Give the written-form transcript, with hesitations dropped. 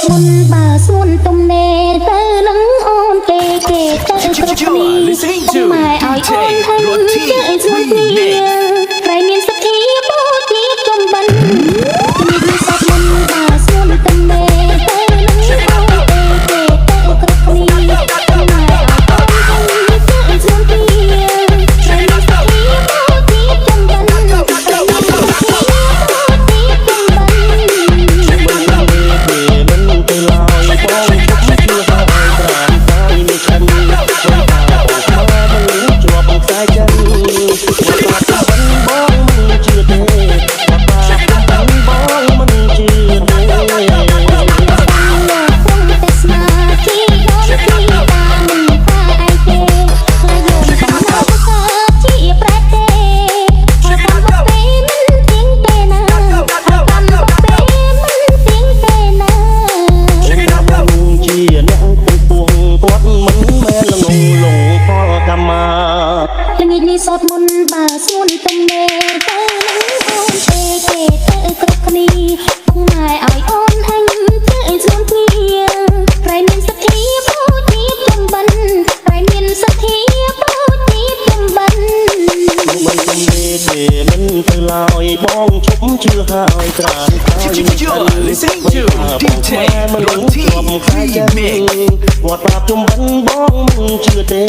មុនបើសួនទំនេរទៅនឹងអូនទេគេទៅគ្រប់គ្នាម៉ែឲ្យអូនហើយជើងស្មួយគ្នាក្រៃមានសទ្ធាបូជាចំបិនមានសពមុនបើសួនទំនេរទៅនឹងអូនទេគេទៅគ្រប់គ្នាម៉ែឲ្យអូនហើយជើងស្មួយគ្នាក្រៃមានសទ្ធាបូជាចំបិនក្រៃមានសទ្ធាបូជាចំបិនសតមុនបើសួនទំនេរទៅអូនទេគេទៅគ្រប់គ្នាម៉ែឲ្យអូនអញជើងស្មួយគ្នាក្រៃមានសទ្ធាបូជាចំបិនក្រៃមានសទ្ធាបូជាចំបិនមិនទំនេរទេមិនទៅឡើយបងជុំជឿហើយត្រានហើយ Listening to DJ Roti Remix វត្តប្រាប់ចំបិនបងមិនជឿទេ